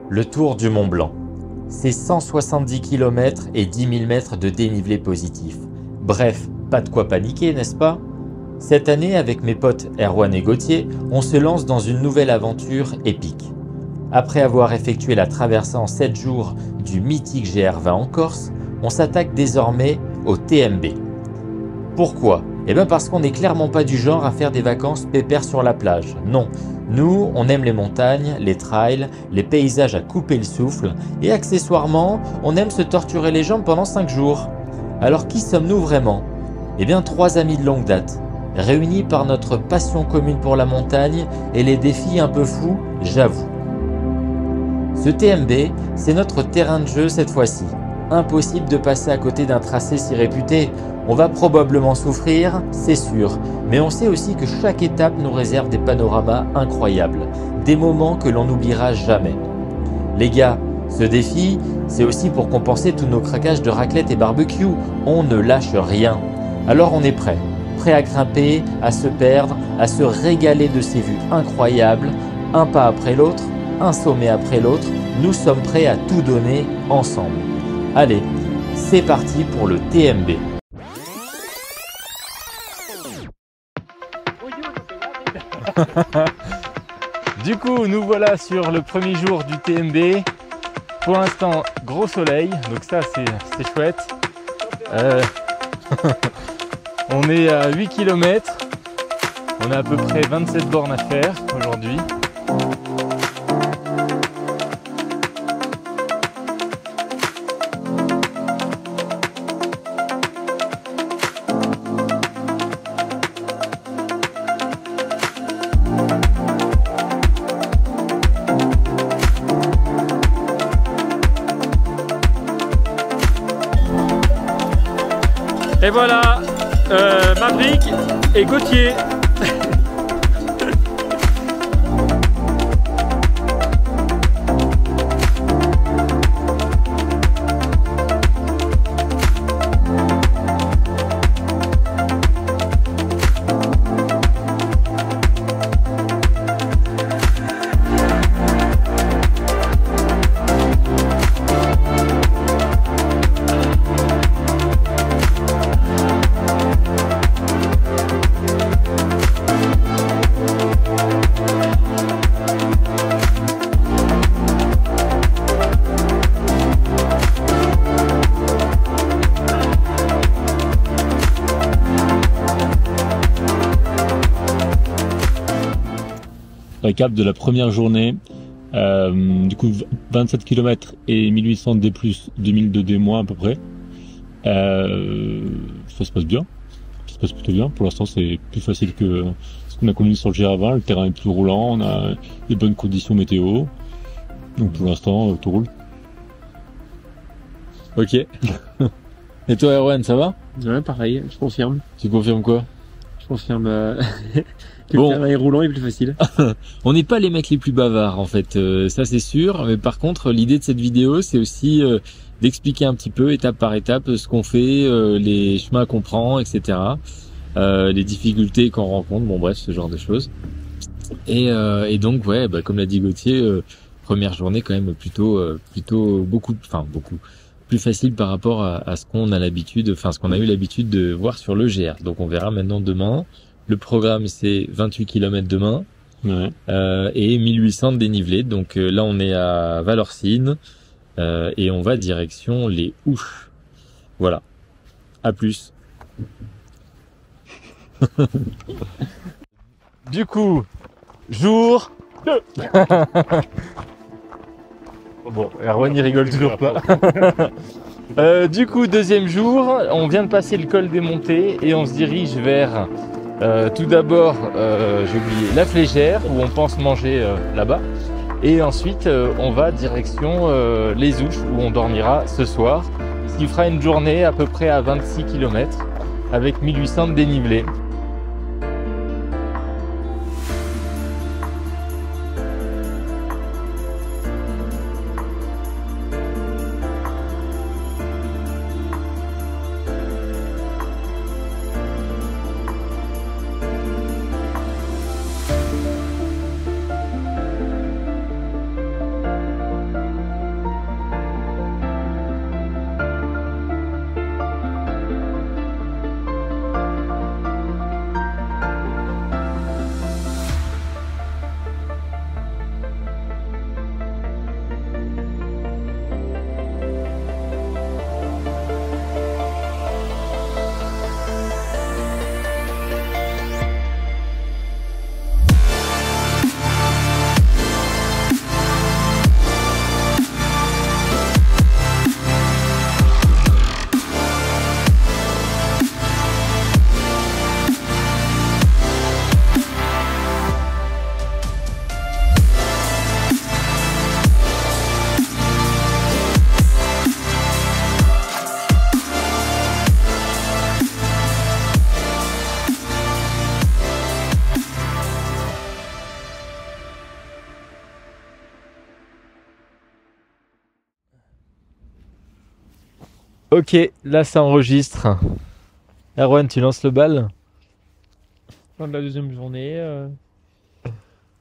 Le Tour du Mont Blanc. C'est 170 km et 10 000 mètres de dénivelé positif. Bref, pas de quoi paniquer, n'est-ce pas? Cette année, avec mes potes Erwan et Gauthier, on se lance dans une nouvelle aventure épique. Après avoir effectué la traversée en 7 jours du mythique GR20 en Corse, on s'attaque désormais au TMB. Pourquoi? Eh bien parce qu'on n'est clairement pas du genre à faire des vacances pépères sur la plage. Non, nous, on aime les montagnes, les trails, les paysages à couper le souffle et accessoirement, on aime se torturer les jambes pendant 5 jours. Alors qui sommes-nous vraiment? Eh bien 3 amis de longue date, réunis par notre passion commune pour la montagne et les défis un peu fous, j'avoue. Ce TMB, c'est notre terrain de jeu cette fois-ci. Impossible de passer à côté d'un tracé si réputé. On va probablement souffrir, c'est sûr, mais on sait aussi que chaque étape nous réserve des panoramas incroyables, des moments que l'on n'oubliera jamais. Les gars, ce défi, c'est aussi pour compenser tous nos craquages de raclette et barbecue. On ne lâche rien. Alors on est prêt à grimper, à se perdre, à se régaler de ces vues incroyables, un pas après l'autre, un sommet après l'autre, nous sommes prêts à tout donner ensemble. Allez, c'est parti pour le TMB. Du coup, nous voilà sur le premier jour du TMB. Pour l'instant, gros soleil, donc ça c'est chouette. On est à 8 km. On a à peu près 27 bornes à faire aujourd'hui. Et voilà, Maverick et Gauthier. Récap de la première journée, du coup 27 km et 1800 D+, 2000 de D- à peu près. Ça se passe bien, ça se passe plutôt bien. Pour l'instant c'est plus facile que ce qu'on a connu sur le GR20, le terrain est plus roulant, on a des bonnes conditions météo. Donc pour l'instant tout roule. Ok. Et toi Erwan, ça va? Ouais, pareil, je confirme. Tu confirmes quoi? Je confirme que le terrain est roulant et plus facile. On n'est pas les mecs les plus bavards en fait, ça c'est sûr. Mais par contre, l'idée de cette vidéo, c'est aussi d'expliquer un petit peu, étape par étape, ce qu'on fait, les chemins qu'on prend, etc. Les difficultés qu'on rencontre, bon bref, ce genre de choses. Et donc ouais, bah, comme l'a dit Gauthier, première journée quand même plutôt beaucoup plus facile par rapport à ce qu'on a l'habitude, enfin ce qu'on a eu l'habitude de voir sur le GR. Donc on verra maintenant demain. Le programme c'est 28 km demain, ouais. Et 1800 de dénivelé. Donc là on est à Valorcine et on va direction les Ouches. Voilà. À plus. Du coup, jour 2. Bon, Erwan il rigole toujours pas. Du coup, deuxième jour, on vient de passer le col des montées et on se dirige vers tout d'abord, j'ai oublié, la Flégère où on pense manger là-bas. Et ensuite, on va direction les Ouches où on dormira ce soir. Ce qui fera une journée à peu près à 26 km avec 1800 de dénivelé. Ok, là ça enregistre. Erwan, tu lances le bal? Fin de la deuxième journée.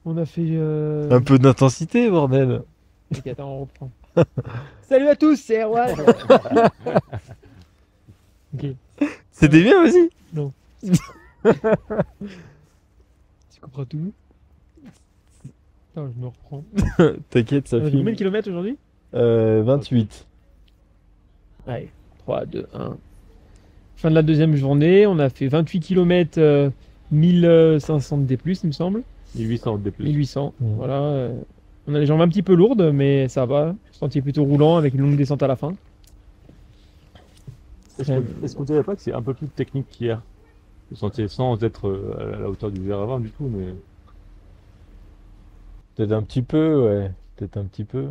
On a fait. Un peu d'intensité, bordel. Ok, attends, on reprend. Salut à tous, c'est Erwan. Ok. C'était bien, vas-y. Tu comprends tout? Attends, je me reprends. T'inquiète, ça On a fait combien de filme. kilomètres aujourd'hui? 28. Allez, 3, 2, 1. Fin de la deuxième journée, on a fait 28 km, 1500 D+, il me semble. 1800 D+. 1800, Mmh. voilà. On a les jambes un petit peu lourdes, mais ça va. Sentier plutôt roulant avec une longue descente à la fin. Est-ce que vous dirait pas que c'est un peu plus technique qu'hier? Le sentier sans être à la hauteur du Véravin du tout, mais Peut-être un petit peu, ouais. Peut-être un petit peu.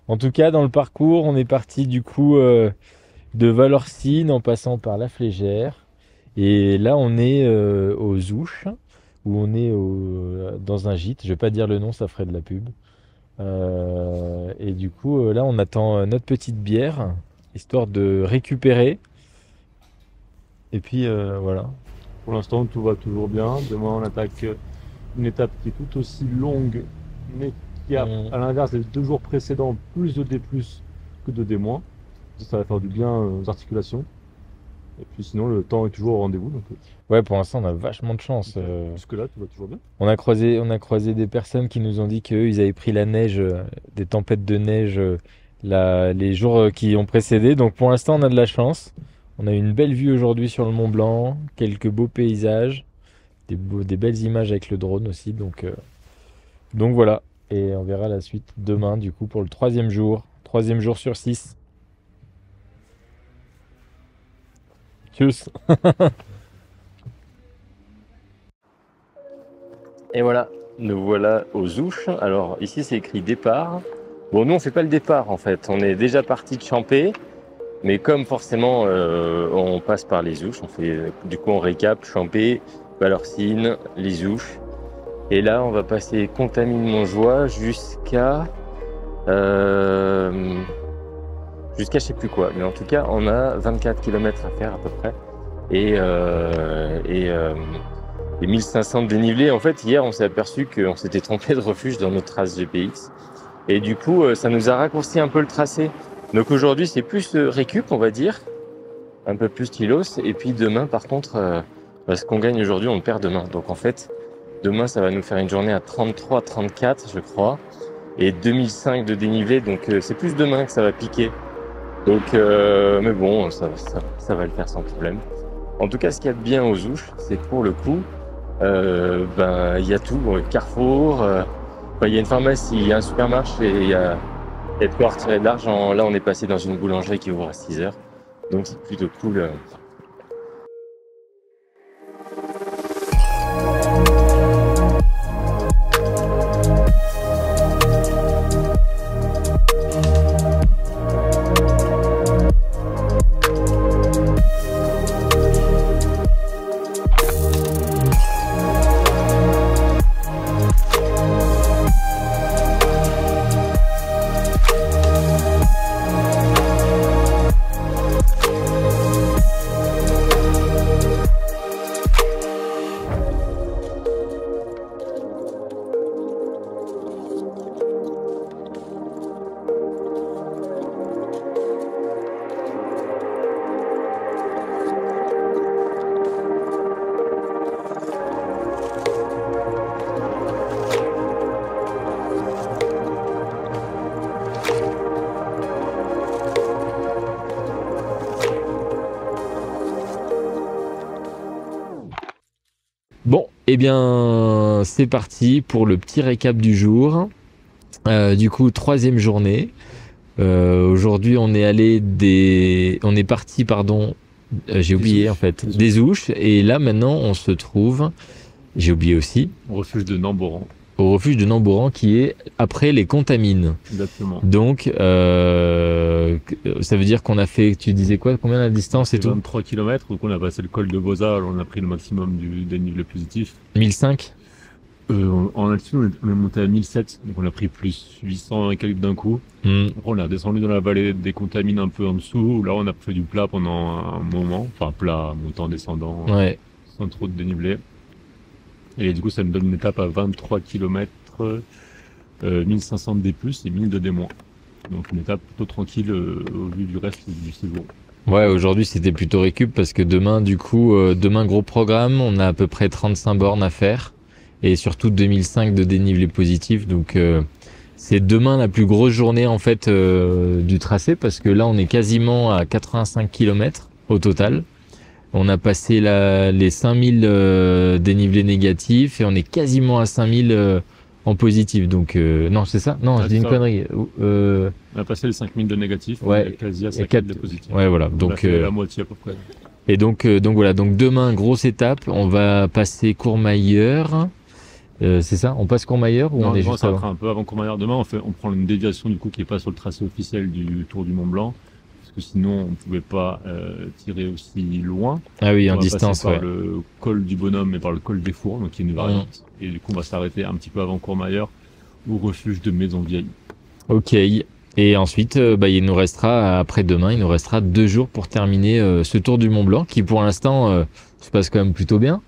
En tout cas, dans le parcours, on est parti du coup de Valorcine en passant par la Flégère. Et là, on est aux Ouches, où on est dans un gîte. Je vais pas dire le nom, ça ferait de la pub. Et du coup, là, on attend notre petite bière, histoire de récupérer. Et puis, voilà. pour l'instant tout va toujours bien. Demain on attaque une étape qui est tout aussi longue, mais qui a, à l'inverse des 2 jours précédents, plus de D+, que de D-. Ça va faire du bien aux articulations. Et puis sinon le temps est toujours au rendez-vous. Donc Ouais, pour l'instant, on a vachement de chance. jusque-là tout va toujours bien. On a croisé des personnes qui nous ont dit qu'eux, ils avaient pris la neige, des tempêtes de neige, les jours qui ont précédé. Donc pour l'instant, on a de la chance. On a une belle vue aujourd'hui sur le Mont Blanc, quelques beaux paysages, des belles images avec le drone aussi. Donc voilà. Et on verra la suite demain, du coup, pour le 3e jour. 3e jour sur 6. Tchuss. Et voilà, nous voilà aux Ouches. Alors ici c'est écrit départ. Bon, nous on fait pas le départ en fait, on est déjà parti de Champé, mais comme forcément on passe par les Ouches, on fait du coup on récap Champé, Valorcine, les Ouches. Et là on va passer Contamine-Montjoie jusqu'à je sais plus quoi, mais en tout cas on a 24 km à faire à peu près et 1500 de dénivelé. En fait, hier, on s'est aperçu qu'on s'était trompé de refuge dans notre trace GPX. Et du coup, ça nous a raccourci un peu le tracé. Donc aujourd'hui, c'est plus récup, on va dire. Un peu plus stylos. Et puis demain, par contre, ce qu'on gagne aujourd'hui, on le perd demain. Donc en fait, demain, ça va nous faire une journée à 33, 34, je crois. Et 2005 de dénivelé. Donc c'est plus demain que ça va piquer. Donc, mais bon, ça va le faire sans problème. En tout cas, ce qu'il y a de bien aux Ouches, c'est que pour le coup, il y a tout, Carrefour, il y a une pharmacie, il y a un supermarché, il y a de quoi retirer de l'argent. Là, on est passé dans une boulangerie qui ouvre à 6h, donc c'est plutôt cool. Bon, eh bien, c'est parti pour le petit récap du jour. Du coup, 3e journée. Aujourd'hui, on est parti, pardon, j'ai oublié en fait, des Ouches. Et là, maintenant, on se trouve, j'ai oublié aussi, Au refuge de Namboran. au refuge de Namboran qui est après les Contamines. Exactement. Donc, ça veut dire qu'on a fait, tu disais quoi, combien la distance et tout? 23 km, donc on a passé le col de Boza, on a pris le maximum du dénivelé positif. 1005? En altitude, on est monté à 1007, donc on a pris plus 800 et quelques d'un coup. Hmm. Après, on est descendu dans la vallée des Contamines un peu en dessous. Là, on a fait du plat pendant un moment. Enfin, plat, montant, descendant, Ouais. sans trop de dénivelé. Et du coup, ça nous donne une étape à 23 km, 1500 de D+, et 1000 de D-. Donc, une étape plutôt tranquille au vu du reste du séjour. Ouais, aujourd'hui c'était plutôt récup parce que demain, du coup, demain gros programme, on a à peu près 35 bornes à faire et surtout 2005 de dénivelé positif. Donc c'est demain la plus grosse journée en fait du tracé parce que là on est quasiment à 85 km au total. On a passé les 5000 dénivelés négatifs et on est quasiment à 5000 en positif. Donc non, c'est ça? Non, Ah, je dis c'est une ça. connerie. On a passé les 5000 de négatifs, Ouais. on est quasi à Et 5000 quatre- de positifs. Ouais, voilà. On a Donc fait la moitié à peu près. et donc voilà, donc demain, grosse étape, on va passer Courmayeur. C'est ça? On passe Courmayeur ou Non, on est demain, juste ça avant? sera un peu avant Courmayeur. Demain, on prend une déviation du coup qui est pas sur le tracé officiel du Tour du Mont Blanc, parce que sinon on pouvait pas tirer aussi loin. Ah oui, On en va distance, passer par ouais. le col du Bonhomme et par le col des Fours, donc qui est une variante. Et du coup, on va s'arrêter un petit peu avant Courmayeur, au refuge de Maison Vieille. Ok. Et ensuite, il nous restera, après demain, il nous restera 2 jours pour terminer ce tour du Mont Blanc qui pour l'instant se passe quand même plutôt bien.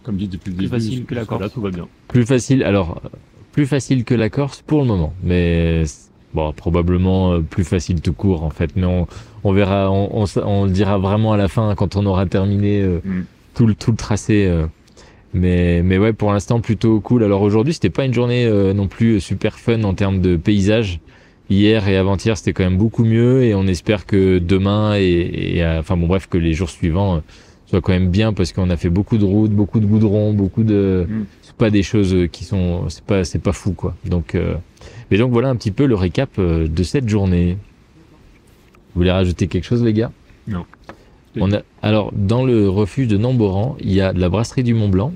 Comme dit depuis le Plus début, facile que la jusque-là, Corse. tout va bien. Plus facile, alors plus facile que la Corse pour le moment, mais bon, probablement plus facile tout court en fait. Mais on verra, on le dira vraiment à la fin quand on aura terminé tout le tracé. Mais ouais, pour l'instant plutôt cool. Alors aujourd'hui, c'était pas une journée non plus super fun en termes de paysage. Hier et avant-hier, c'était quand même beaucoup mieux et on espère que demain enfin bon bref, que les jours suivants soient quand même bien parce qu'on a fait beaucoup de routes, beaucoup de goudron, beaucoup de c'est pas des choses qui sont c'est pas fou quoi. Donc mais donc voilà un petit peu le récap de cette journée. Vous voulez rajouter quelque chose les gars? Non. Alors, dans le refuge de Namboran, il y a de la brasserie du Mont Blanc.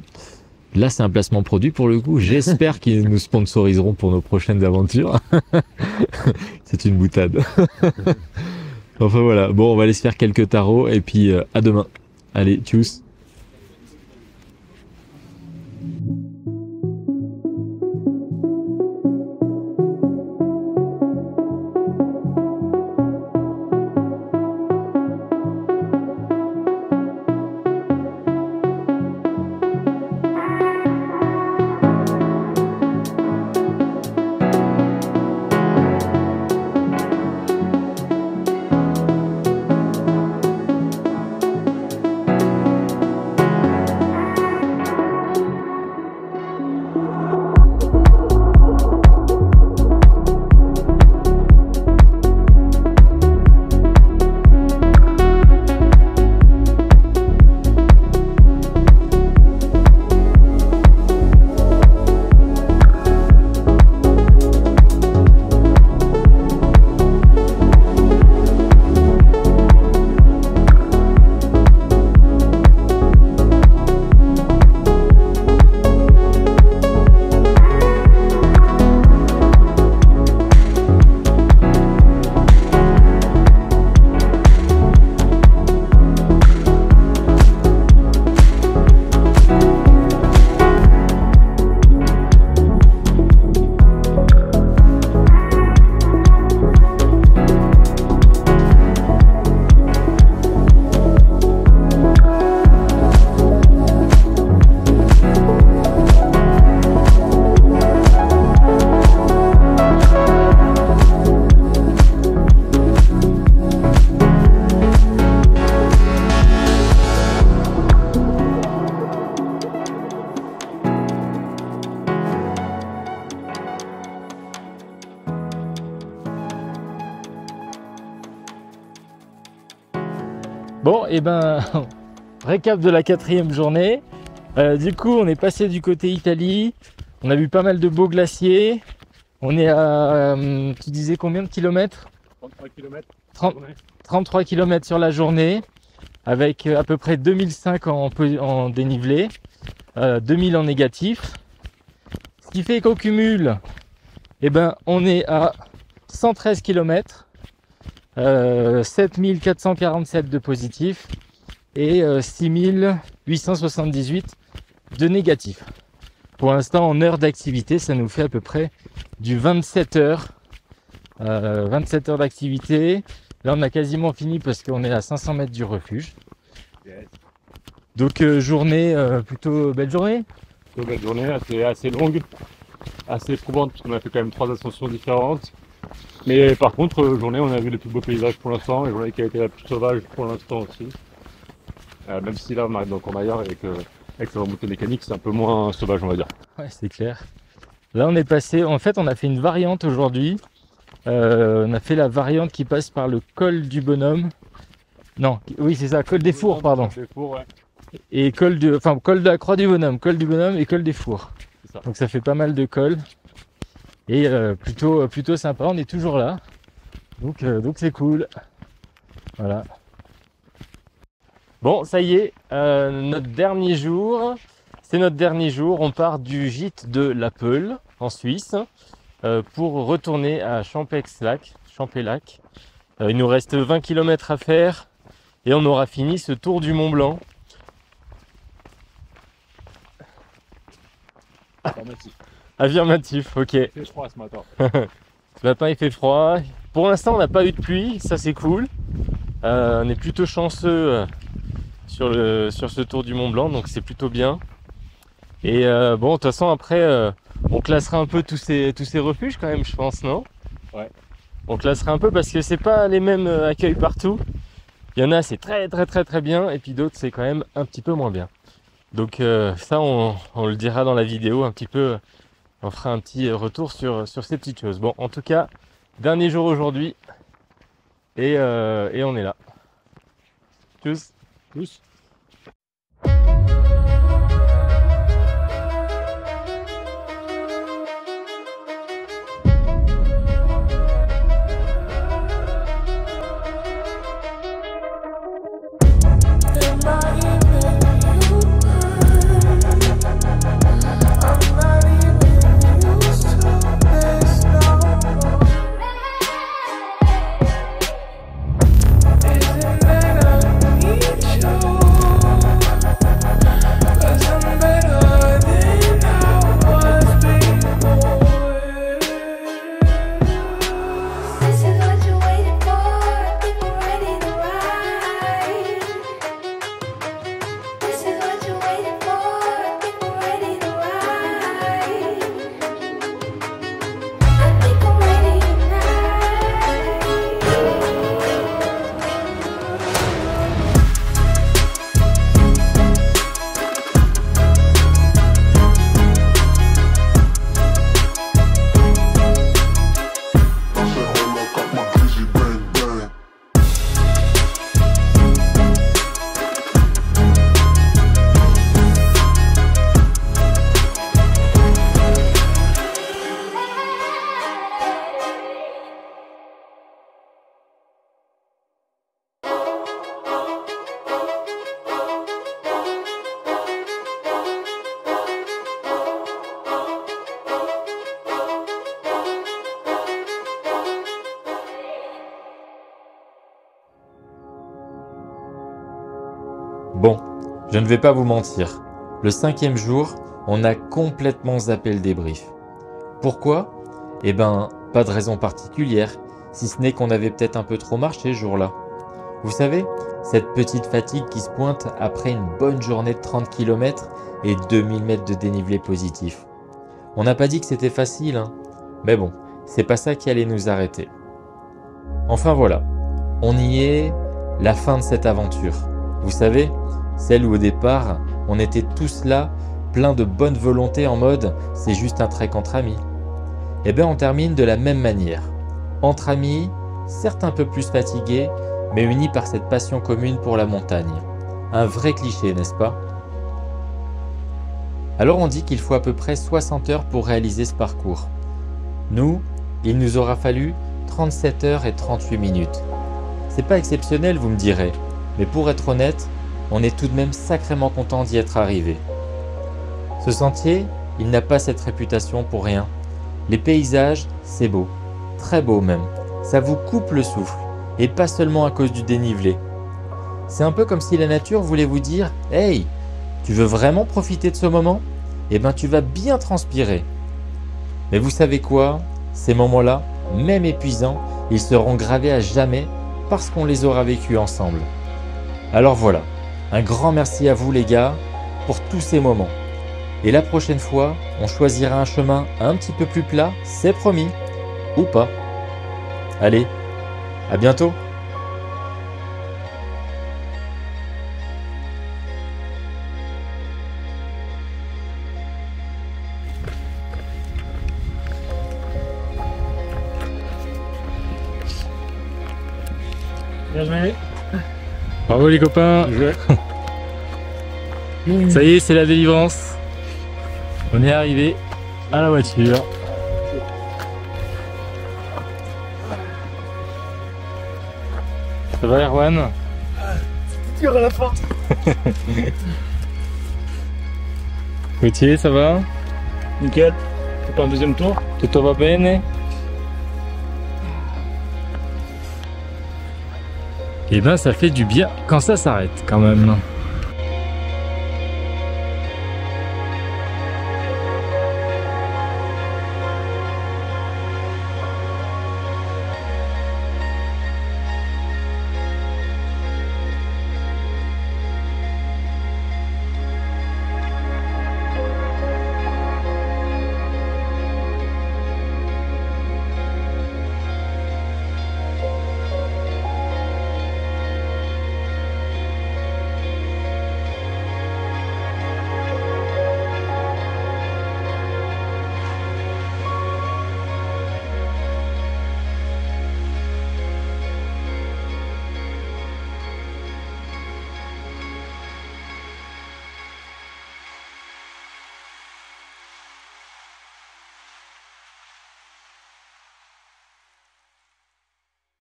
Là, c'est un placement produit pour le coup. J'espère qu'ils nous sponsoriseront pour nos prochaines aventures. C'est une boutade. Enfin voilà. Bon, on va aller se faire quelques tarots et puis à demain. Allez, tchuss. Bon, et ben, récap de la 4e journée. Du coup, on est passé du côté Italie. On a vu pas mal de beaux glaciers. On est à, tu disais combien de kilomètres? 33 km. 33 km sur la journée, avec à peu près 2005 en dénivelé, 2000 en négatif. Ce qui fait qu'au cumul, eh ben, on est à 113 km, 7447 de positif et 6878 de négatif. Pour l'instant, en heures d'activité, ça nous fait à peu près du 27 heures. 27 heures d'activité. Là, on a quasiment fini parce qu'on est à 500 mètres du refuge. Donc, journée, plutôt belle journée. Plutôt belle journée, assez longue, assez éprouvante parce qu'on a fait quand même 3 ascensions différentes. Mais par contre, journée, on a vu les plus beaux paysages pour l'instant, la journée qui a été la plus sauvage pour l'instant aussi. Même si là, on arrive dans Courmayeur avec la remontée mécanique, c'est un peu moins sauvage, on va dire. Ouais, c'est clair. Là, on est passé, en fait, on a fait une variante aujourd'hui. On a fait la variante qui passe par le col du Bonhomme. Non, oui, c'est ça, col des Fours, pardon. Des Fours, ouais. Et col de la Croix du Bonhomme, col du Bonhomme et col des Fours. Ça. Donc ça fait pas mal de cols. Et plutôt sympa, on est toujours là. Donc c'est cool. Voilà. Bon, ça y est, notre dernier jour. C'est notre dernier jour. On part du gîte de La Peule, en Suisse, pour retourner à Champex-Lac. Il nous reste 20 km à faire et on aura fini ce tour du Mont Blanc. Affirmatif, ok. Il fait froid ce matin. Ce matin il fait froid. Pour l'instant on n'a pas eu de pluie, ça c'est cool. On est plutôt chanceux sur ce tour du Mont Blanc, donc c'est plutôt bien. Et bon, de toute façon après on classera un peu tous ces refuges quand même, je pense, non? Ouais. On classera un peu parce que c'est pas les mêmes accueils partout. Il y en a c'est très bien et puis d'autres c'est quand même un petit peu moins bien. Donc ça on le dira dans la vidéo un petit peu. On fera un petit retour sur ces petites choses. Bon, en tout cas, dernier jour aujourd'hui. Et on est là. Tchuss. Tous. Bon, je ne vais pas vous mentir. Le 5e jour, on a complètement zappé le débrief. Pourquoi? Eh ben, pas de raison particulière, si ce n'est qu'on avait peut-être un peu trop marché ce jour-là. Vous savez, cette petite fatigue qui se pointe après une bonne journée de 30 km et 2000 mètres de dénivelé positif. On n'a pas dit que c'était facile, hein. Mais bon, c'est pas ça qui allait nous arrêter. Enfin voilà, on y est, la fin de cette aventure. Vous savez, celle où au départ, on était tous là, plein de bonne volonté en mode « c'est juste un trek entre amis ». Eh bien on termine de la même manière. Entre amis, certes un peu plus fatigués, mais unis par cette passion commune pour la montagne. Un vrai cliché, n'est-ce pas? Alors on dit qu'il faut à peu près 60 heures pour réaliser ce parcours. Nous, il nous aura fallu 37 heures et 38 minutes. C'est pas exceptionnel, vous me direz, mais pour être honnête, on est tout de même sacrément content d'y être arrivé. Ce sentier, il n'a pas cette réputation pour rien. Les paysages, c'est beau, très beau même. Ça vous coupe le souffle, et pas seulement à cause du dénivelé. C'est un peu comme si la nature voulait vous dire « Hey, Tu veux vraiment profiter de ce moment? Eh ben tu vas bien transpirer. Mais vous savez quoi? Ces moments-là, même épuisants, ils seront gravés à jamais parce qu'on les aura vécus ensemble. Alors voilà, un grand merci à vous les gars pour tous ces moments. Et la prochaine fois, on choisira un chemin un petit peu plus plat, c'est promis. Ou pas. Allez, à bientôt. Bien joué. Bravo les copains. Ça y est, c'est la délivrance. On est arrivé à la voiture. Ça va Erwan? C'est dur à la fin. Gauthier, ça va? Nickel. C'est pas un deuxième tour? Tutto va bene? Eh ben ça fait du bien quand ça s'arrête quand même.